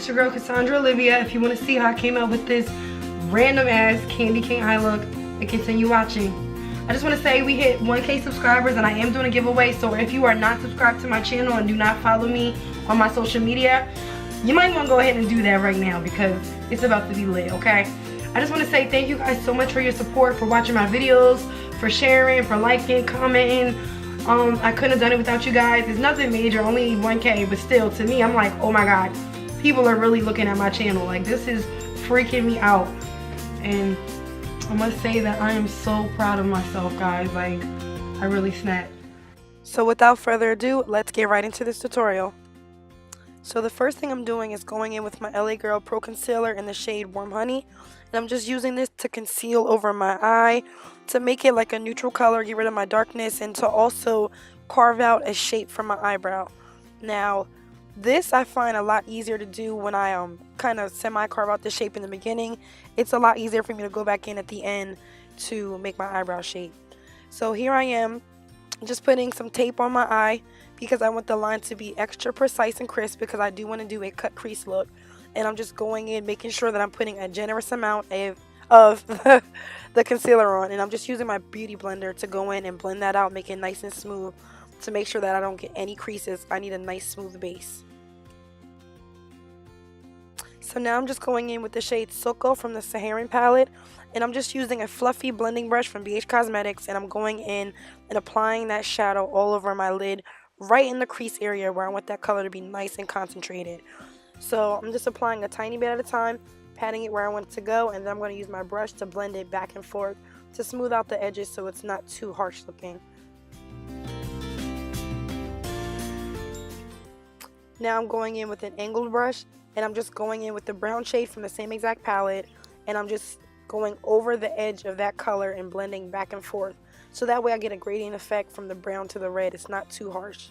your girl Cassandra Olivia. If you want to see how I came out with this random ass candy cane eye look, and continue watching. I just want to say we hit 1K subscribers and I am doing a giveaway, so if you are not subscribed to my channel and do not follow me on my social media, you might want to go ahead and do that right now because it's about to be lit, okay? I just want to say thank you guys so much for your support, for watching my videos, for sharing, for liking, commenting. I couldn't have done it without you guys. It's nothing major, only 1K, but still, to me, I'm like, oh my god, people are really looking at my channel. Like, this is freaking me out. And I must say that I am so proud of myself, guys. Like, I really snapped. So without further ado, let's get right into this tutorial. So the first thing I'm doing is going in with my LA Girl Pro Concealer in the shade Warm Honey. And I'm just using this to conceal over my eye, to make it like a neutral color, get rid of my darkness, and to also carve out a shape for my eyebrow. Now, this I find a lot easier to do when I kind of semi-carve out the shape in the beginning. It's a lot easier for me to go back in at the end to make my eyebrow shape. So here I am, just putting some tape on my eye because I want the line to be extra precise and crisp because I do want to do a cut crease look. And I'm just going in, making sure that I'm putting a generous amount of the concealer on. And I'm just using my beauty blender to go in and blend that out, make it nice and smooth to make sure that I don't get any creases. I need a nice smooth base. So now I'm just going in with the shade Soko from the Saharan palette, and I'm just using a fluffy blending brush from BH Cosmetics, and I'm going in and applying that shadow all over my lid, right in the crease area where I want that color to be nice and concentrated. So I'm just applying a tiny bit at a time, patting it where I want it to go, and then I'm going to use my brush to blend it back and forth to smooth out the edges so it's not too harsh looking. Now I'm going in with an angled brush, and I'm just going in with the brown shade from the same exact palette, and I'm just going over the edge of that color and blending back and forth. So that way I get a gradient effect from the brown to the red. It's not too harsh.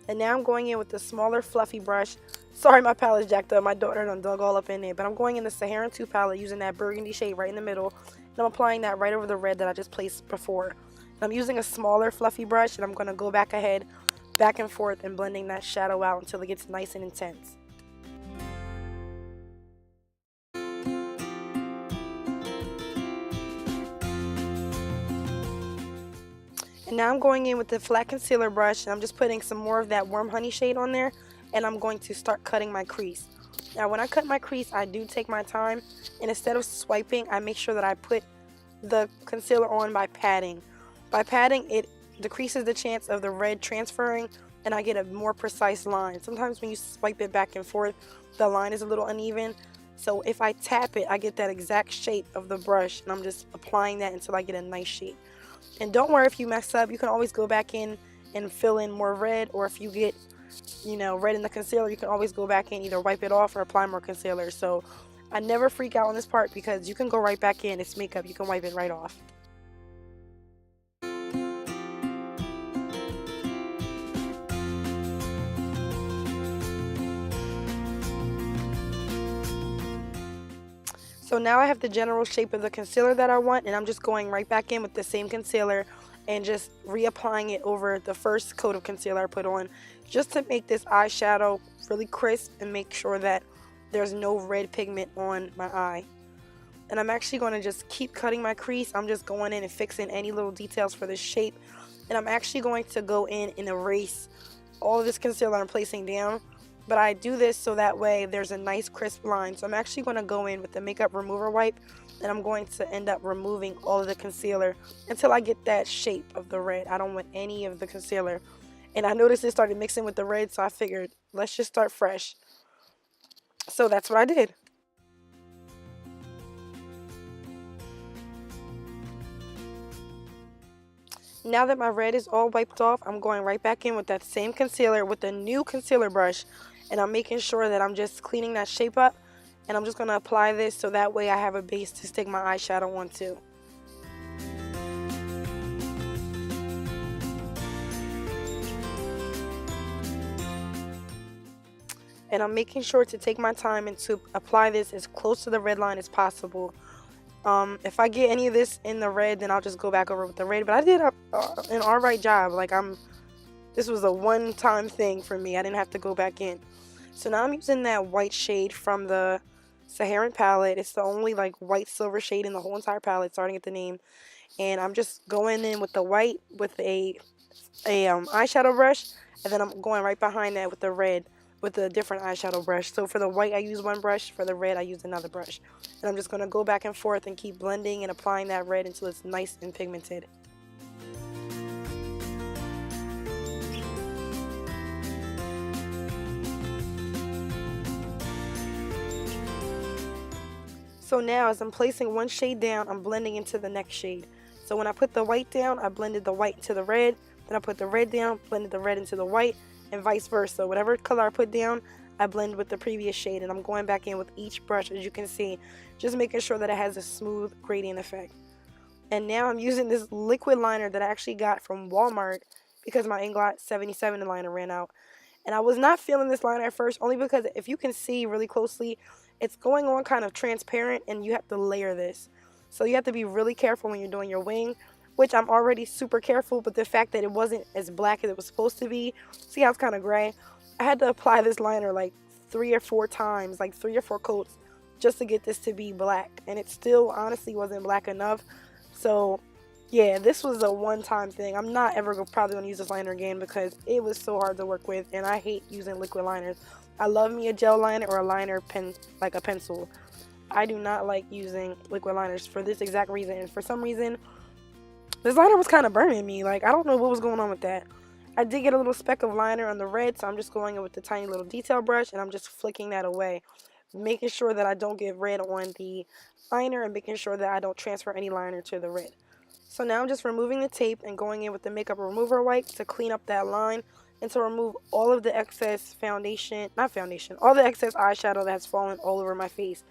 And now I'm going in with the smaller fluffy brush. Sorry, my palette's jacked up. My daughter done dug all up in it. But I'm going in the Saharan 2 palette using that burgundy shade right in the middle. And I'm applying that right over the red that I just placed before. And I'm using a smaller fluffy brush, and I'm going to go back ahead, back and forth, and blending that shadow out until it gets nice and intense. And now I'm going in with the flat concealer brush, and I'm just putting some more of that Warm Honey shade on there, and I'm going to start cutting my crease. Now when I cut my crease, I do take my time, and instead of swiping, I make sure that I put the concealer on by patting. By patting, it decreases the chance of the red transferring, and I get a more precise line. Sometimes when you swipe it back and forth, the line is a little uneven. So if I tap it, I get that exact shape of the brush, and I'm just applying that until I get a nice shape. And don't worry if you mess up, you can always go back in and fill in more red, or if you get, red in the concealer, you can always go back in, either wipe it off or apply more concealer. So I never freak out on this part because you can go right back in. It's makeup, you can wipe it right off. So now I have the general shape of the concealer that I want, and I'm just going right back in with the same concealer and just reapplying it over the first coat of concealer I put on, just to make this eyeshadow really crisp and make sure that there's no red pigment on my eye. And I'm actually going to just keep cutting my crease. I'm just going in and fixing any little details for this shape, and I'm actually going to go in and erase all of this concealer I'm placing down. But I do this so that way there's a nice crisp line. So I'm actually going to go in with the makeup remover wipe, and I'm going to end up removing all of the concealer until I get that shape of the red. I don't want any of the concealer. And I noticed it started mixing with the red, so I figured let's just start fresh. So that's what I did. Now that my red is all wiped off, I'm going right back in with that same concealer with the new concealer brush. And I'm making sure that I'm just cleaning that shape up. And I'm just going to apply this so that way I have a base to stick my eyeshadow onto. And I'm making sure to take my time and to apply this as close to the red line as possible. If I get any of this in the red, then I'll just go back over with the red. But I did an alright job. Like, this was a one-time thing for me. I didn't have to go back in. So now I'm using that white shade from the Saharan palette. It's the only like white silver shade in the whole entire palette, starting at the name. And I'm just going in with the white with a eyeshadow brush, and then I'm going right behind that with the red with a different eyeshadow brush. So for the white I use one brush, for the red I use another brush. And I'm just going to go back and forth and keep blending and applying that red until it's nice and pigmented. So now as I'm placing one shade down, I'm blending into the next shade. So when I put the white down, I blended the white into the red. Then I put the red down, blended the red into the white, and vice versa. Whatever color I put down, I blend with the previous shade. And I'm going back in with each brush, as you can see, just making sure that it has a smooth gradient effect. And now I'm using this liquid liner that I actually got from Walmart because my Inglot 77 liner ran out. And I was not feeling this liner at first, only because if you can see really closely, it's going on kind of transparent, and you have to layer this. So you have to be really careful when you're doing your wing, which I'm already super careful, but the fact that it wasn't as black as it was supposed to be, see how it's kind of gray? I had to apply this liner like 3 or 4 times, like 3 or 4 coats, just to get this to be black. And it still honestly wasn't black enough. So yeah, this was a one-time thing. I'm not ever probably going to use this liner again because it was so hard to work with, and I hate using liquid liners. I love me a gel liner or a liner pen, like a pencil. I do not like using liquid liners for this exact reason. And for some reason, this liner was kind of burning me. Like, I don't know what was going on with that. I did get a little speck of liner on the red, so I'm just going in with the tiny little detail brush, and I'm just flicking that away, making sure that I don't get red on the liner and making sure that I don't transfer any liner to the red. So now I'm just removing the tape and going in with the makeup remover wipe to clean up that line and to remove all of the excess all the excess eyeshadow that has fallen all over my face.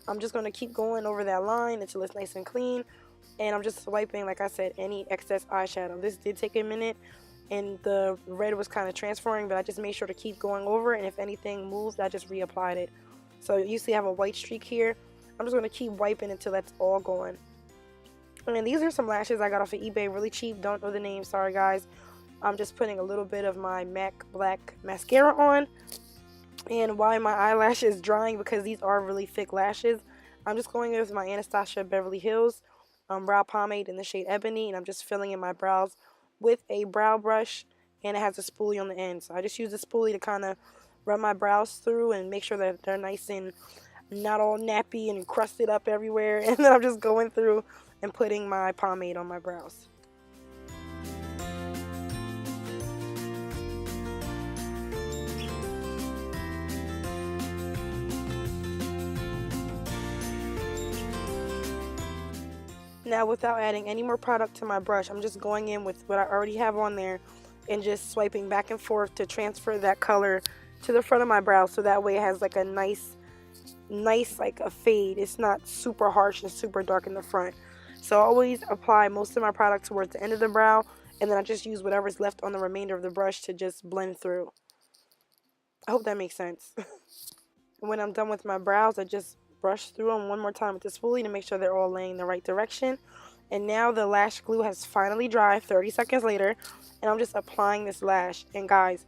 I'm just going to keep going over that line until it's nice and clean, and I'm just wiping, like I said, any excess eyeshadow. This did take a minute, and the red was kind of transferring, but I just made sure to keep going over it, and if anything moved, I just reapplied it. So you see I have a white streak here. I'm just going to keep wiping until that's all gone. And these are some lashes I got off of eBay, really cheap. Don't know the name, sorry guys. I'm just putting a little bit of my MAC Black mascara on. And while my eyelash is drying, because these are really thick lashes, I'm just going in with my Anastasia Beverly Hills brow pomade in the shade Ebony. And I'm just filling in my brows with a brow brush. And it has a spoolie on the end. So I just use the spoolie to kind of run my brows through and make sure that they're nice and not all nappy and crusted up everywhere. And then I'm just going through and putting my pomade on my brows. Now, without adding any more product to my brush, I'm just going in with what I already have on there and just swiping back and forth to transfer that color to the front of my brow, so that way it has like a nice like a fade. It's not super harsh and super dark in the front. So I always apply most of my product towards the end of the brow, and then I just use whatever's left on the remainder of the brush to just blend through. I hope that makes sense. When I'm done with my brows, I just brush through them one more time with the spoolie to make sure they're all laying the right direction. And now the lash glue has finally dried 30 seconds later, and I'm just applying this lash. And guys,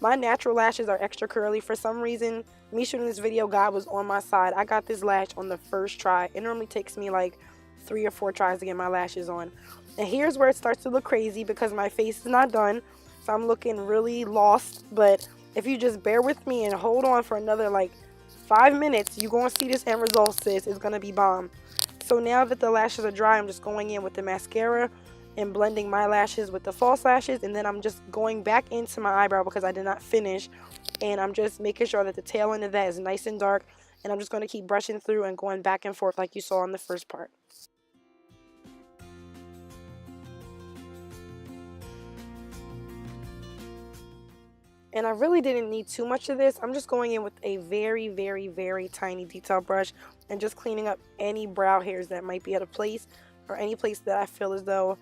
my natural lashes are extra curly. For some reason, me shooting this video, God was on my side. I got this lash on the first try. It normally takes me like 3 or 4 tries to get my lashes on. And here's where it starts to look crazy because my face is not done. So I'm looking really lost. But if you just bear with me and hold on for another like 5 minutes, you're going to see this end result, sis. It's going to be bomb. So now that the lashes are dry, I'm just going in with the mascara and blending my lashes with the false lashes. And then I'm just going back into my eyebrow because I did not finish. And I'm just making sure that the tail end of that is nice and dark. And I'm just going to keep brushing through and going back and forth like you saw in the first part. And I really didn't need too much of this. I'm just going in with a very, very, very tiny detail brush and just cleaning up any brow hairs that might be out of place or any place that I feel as though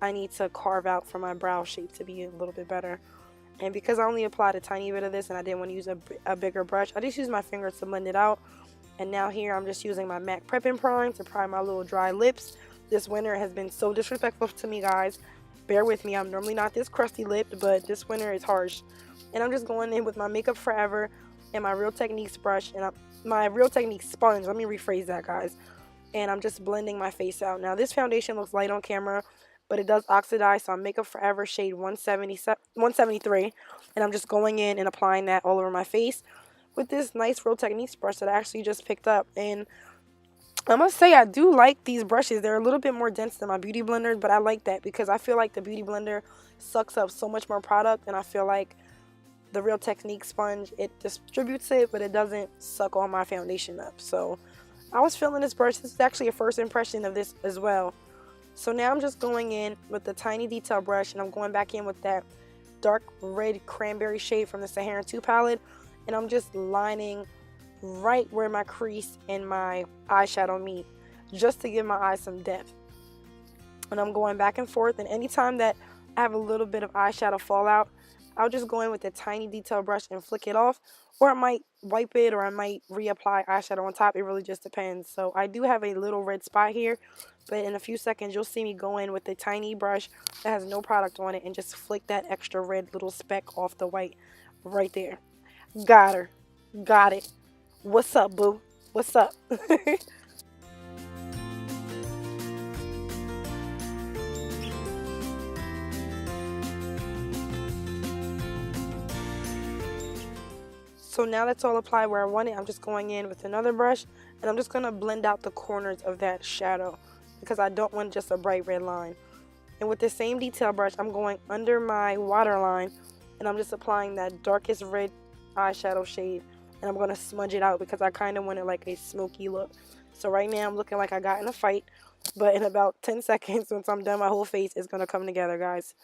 I need to carve out for my brow shape to be a little bit better. And because I only applied a tiny bit of this and I didn't want to use a bigger brush, I just used my fingers to blend it out. And now here I'm just using my MAC Prep and Prime to prime my little dry lips. This winter has been so disrespectful to me, guys. Bear with me. I'm normally not this crusty lipped, but this winter is harsh. And I'm just going in with my Makeup Forever and my Real Techniques brush, and my Real Techniques sponge. Let me rephrase that, guys. And I'm just blending my face out. Now, this foundation looks light on camera, but it does oxidize, so I'm Makeup Forever shade 173, and I'm just going in and applying that all over my face with this nice Real Techniques brush that I actually just picked up. And I must say, I do like these brushes. They're a little bit more dense than my beauty blenders, but I like that because I feel like the beauty blender sucks up so much more product, and I feel like the Real Technique sponge, it distributes it, but it doesn't suck all my foundation up. So I was feeling this brush. This is actually a first impression of this as well. So now I'm just going in with the tiny detail brush, and I'm going back in with that dark red cranberry shade from the Saharan 2 palette, and I'm just lining right where my crease and my eyeshadow meet, just to give my eyes some depth. And I'm going back and forth, and anytime that I have a little bit of eyeshadow fallout, I'll just go in with a tiny detail brush and flick it off, or I might wipe it, or I might reapply eyeshadow on top. It really just depends. So I do have a little red spot here, but in a few seconds you'll see me go in with a tiny brush that has no product on it and just flick that extra red little speck off the white right there. Got her. Got it. What's up, boo? What's up? So now that's all applied where I want it, I'm just going in with another brush, and I'm just going to blend out the corners of that shadow because I don't want just a bright red line. And with the same detail brush, I'm going under my waterline, and I'm just applying that darkest red eyeshadow shade, and I'm going to smudge it out because I kind of wanted like a smoky look. So right now I'm looking like I got in a fight, but in about 10 seconds, once I'm done, my whole face is going to come together, guys.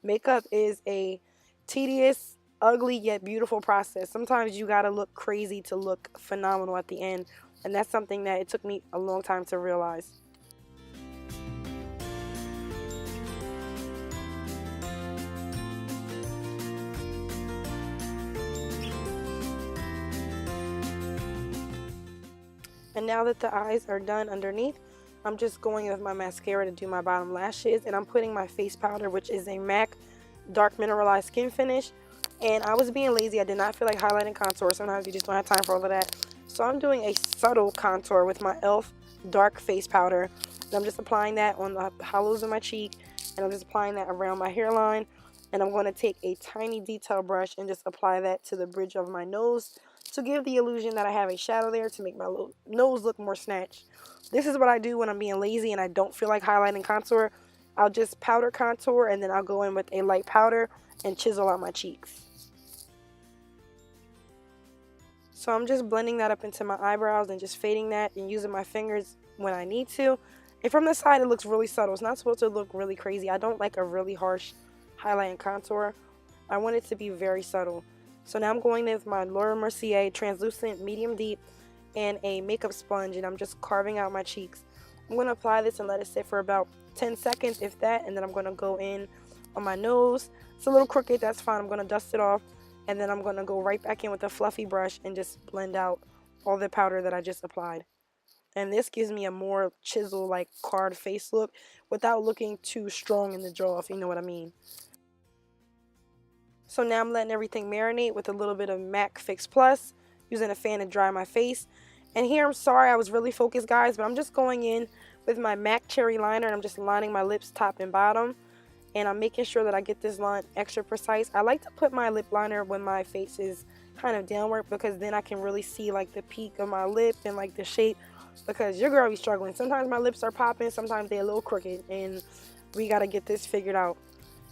Makeup is a tedious, ugly yet beautiful process. Sometimes you gotta look crazy to look phenomenal at the end, and that's something that it took me a long time to realize. And now that the eyes are done underneath, I'm just going with my mascara to do my bottom lashes, and I'm putting my face powder, which is a MAC Dark Mineralized Skin Finish. And I was being lazy. I did not feel like highlighting contour. Sometimes you just don't have time for all of that. So I'm doing a subtle contour with my e.l.f. dark face powder. And I'm just applying that on the hollows of my cheek. And I'm just applying that around my hairline. And I'm going to take a tiny detail brush and just apply that to the bridge of my nose to give the illusion that I have a shadow there to make my nose look more snatched. This is what I do when I'm being lazy and I don't feel like highlighting contour. I'll just powder contour, and then I'll go in with a light powder and chisel out my cheeks. So I'm just blending that up into my eyebrows and just fading that and using my fingers when I need to. And from the side, it looks really subtle. It's not supposed to look really crazy. I don't like a really harsh highlight and contour. I want it to be very subtle. So now I'm going in with my Laura Mercier translucent medium deep and a makeup sponge, and I'm just carving out my cheeks. I'm going to apply this and let it sit for about 10 seconds, if that, and then I'm going to go in on my nose. It's a little crooked, that's fine. I'm going to dust it off. And then I'm going to go right back in with a fluffy brush and just blend out all the powder that I just applied. And this gives me a more chisel, like carved face look without looking too strong in the jaw, if you know what I mean. So now I'm letting everything marinate with a little bit of MAC Fix Plus, using a fan to dry my face. And here, I'm sorry, I was really focused, guys, but I'm just going in with my MAC Cherry Liner, and I'm just lining my lips top and bottom. And I'm making sure that I get this line extra precise. I like to put my lip liner when my face is kind of downward, because then I can really see like the peak of my lip and like the shape, because your girl be struggling. Sometimes my lips are popping, sometimes they're a little crooked, and we got to get this figured out.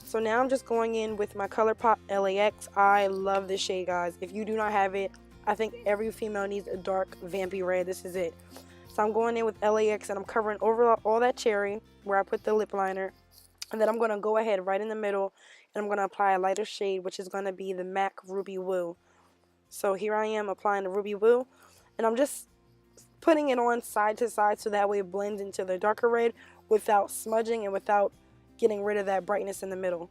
So now I'm just going in with my Colourpop LAX. I love this shade, guys. If you do not have it, I think every female needs a dark vampy red. This is it. So I'm going in with LAX, and I'm covering over all that cherry where I put the lip liner. And then I'm going to go ahead right in the middle, and I'm going to apply a lighter shade, which is going to be the MAC Ruby Woo. So here I am applying the Ruby Woo, and I'm just putting it on side to side so that way it blends into the darker red without smudging and without getting rid of that brightness in the middle.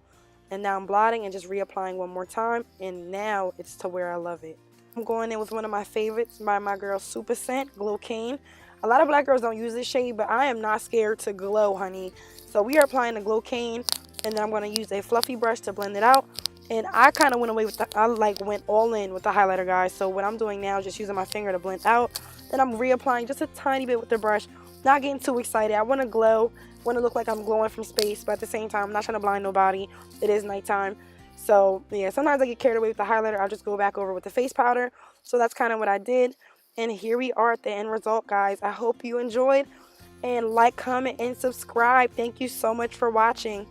And now I'm blotting and just reapplying one more time, and now it's to where I love it. I'm going in with one of my favorites by my girl Super Scent, Glowcaine. A lot of black girls don't use this shade, but I am not scared to glow, honey. So we are applying the Glowcaine, and then I'm going to use a fluffy brush to blend it out. And I kind of went away with I like went all in with the highlighter, guys. So what I'm doing now is just using my finger to blend out. Then I'm reapplying just a tiny bit with the brush. Not getting too excited. I want to glow. Want to look like I'm glowing from space, but at the same time, I'm not trying to blind nobody. It is nighttime. So yeah, sometimes I get carried away with the highlighter. I'll just go back over with the face powder. So that's kind of what I did. And here we are at the end result, guys. I hope you enjoyed. And like, comment, and subscribe. Thank you so much for watching.